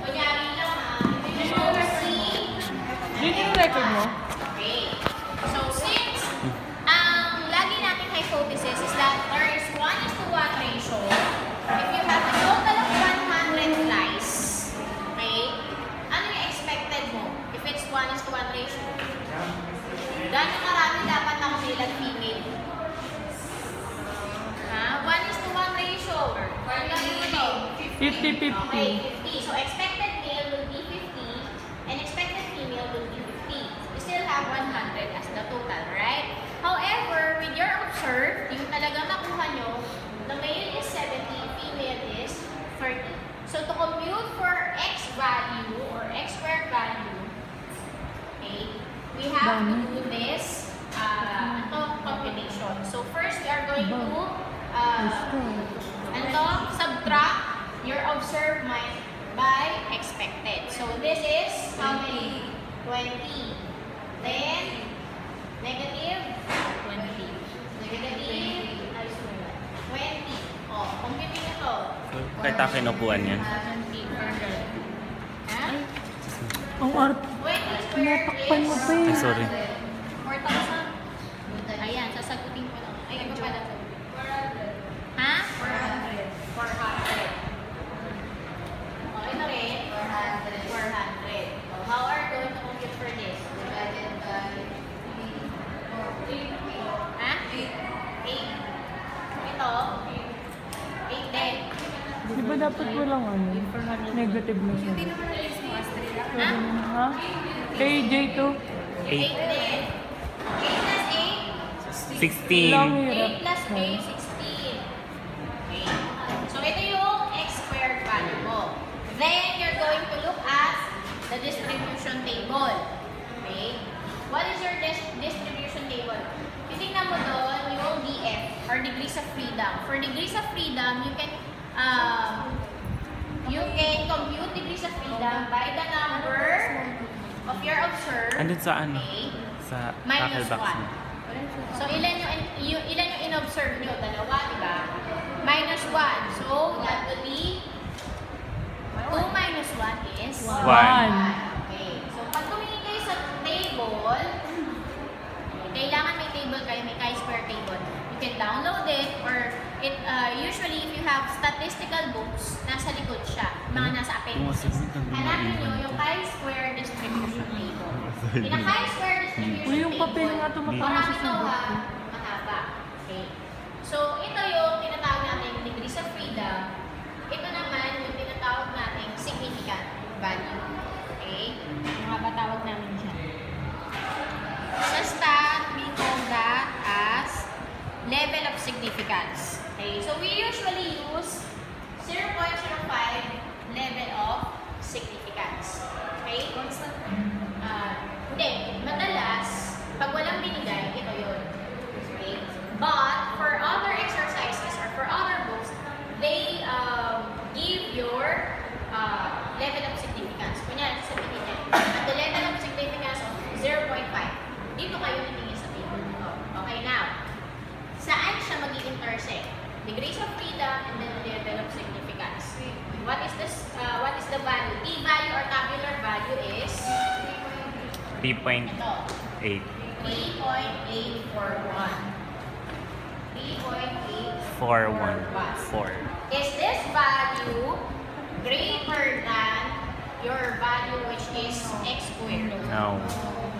Kunyari lang ha, if you see... Yun yung record mo? Okay. So, since ang lagi nating hypothesis is that there is 1:1 ratio, if you have a total of 100 flies, okay, ano yung expected mo if it's 1:1 ratio? Gano'ng karami dapat ang male at female? 1:1 ratio. Hanggang ito. 50-50. Okay, 50. So, expected male will be 50 and expected female will be 50. You still have 100 as the total, right? However, with your observed, yung talagang nakuha nyo, the male is 70, female is 30. So, to compute for x value or x squared value, okay, we have to do this computation. So, first, we are going to subtract your observed by expected. So, this is how many? 20. Then, negative 20. Negative 20. Oh, computing na to. Kahit ako kinukuhan yan. Ang art. 20 squared Natakpan mo pa Ay, eh. sorry. 4,000. Ayan, sasagutin ko lang. Ay, ano pala to? 400. Ha? 400. 400. Okay na rin? 400. 400. So, how are you going to compute for this? Divided by 8. Ha? 8. Ito? 8 din. Di ba dapat walang ano? Negative na siya. Ha? Ha? KJ to? 8 8. din. 8 plus 8? 16. Lang 8 hirap. plus 8, 16. Okay. So, ito yung x squared value mo. Then, you're going to look at the distribution table. Okay? What is your distribution table? Titingnan mo doon yung DF, or degrees of freedom. For degrees of freedom, you can compute degrees of freedom by the number of your observed. Andun sa ano? Okay? Sa Minus box 1. mo. So, ilan yung in-observe nyo? Dalawa, di ba? Minus 1. So, that will be 2 minus 1 is 1. Okay. So, pag tumingin kayo sa table, kailangan may table kayo, may chi-square table. You can download it or usually if you have statistical books, nasa likod siya, mga nasa appendices. Hanapin nyo yung chi-square distribution table. In a chi-square distribution Uy, yung papel nga table, tumatama marami sa ito sugat ha, ko. mahaba. Okay. So, ito yung tinatawag natin degrees of freedom. Ito naman yung tinatawag natin significant value. Okay? Mga batawag namin dyan. Sa stat, we call that as level of significance. Okay? So, we usually use 0.05 level of significance. Okay? Hindi. Madalas, pag walang binigay, ito yun. Okay? But, for other exercises or for other books, they give your level of significance. Kunyari, sabihin niya, at the level of significance of 0.5, dito kayo natingin sa table nito. Okay, now, saan siya mag-intersect? Degrees of freedom and then level of significance. What is this? What is the value? P-value or tabular value is 3.8. ito. 3.841. 3.841. 4. Is this value greater than your value which is x squared? No.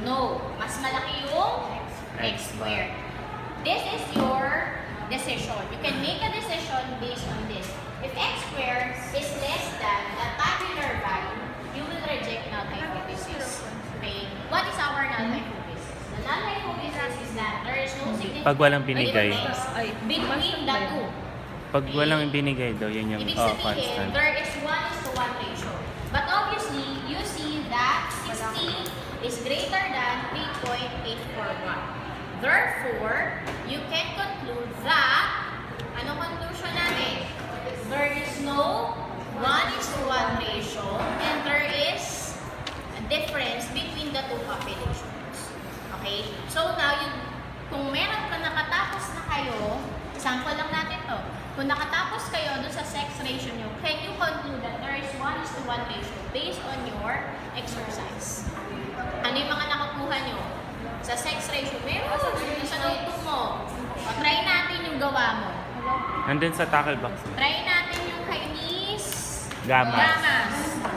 No. Mas malaki yung x squared. This is your decision. You can make a decision based on this. If x squared is less than the tabular value, you will reject null hypothesis. Okay? What is our null hypothesis? The null hypothesis is that there is no significant Pag walang binigay. difference between the two. Pag walang binigay daw, yun yung Ibig sabihin, constant. there is 1:1 ratio. But obviously, you see that 16 is greater than 3.841. Therefore, you can conclude that, anong conclusion natin? There is no 1:1 ratio and there is a difference between the two populations. Okay? So now, kung meron ka nakatapos na kayo, sample lang natin to. Kung nakatapos kayo kayo dun sa sex ratio nyo, can you conclude that there is 1:1 ratio based on your exercise? Ano yung mga nakukuha nyo? Sa sex ratio, meron. Sa notebook mo. O, try natin yung gawa mo. Nandun sa tackle box. Try natin yung kay Miss Gamas. Gamas.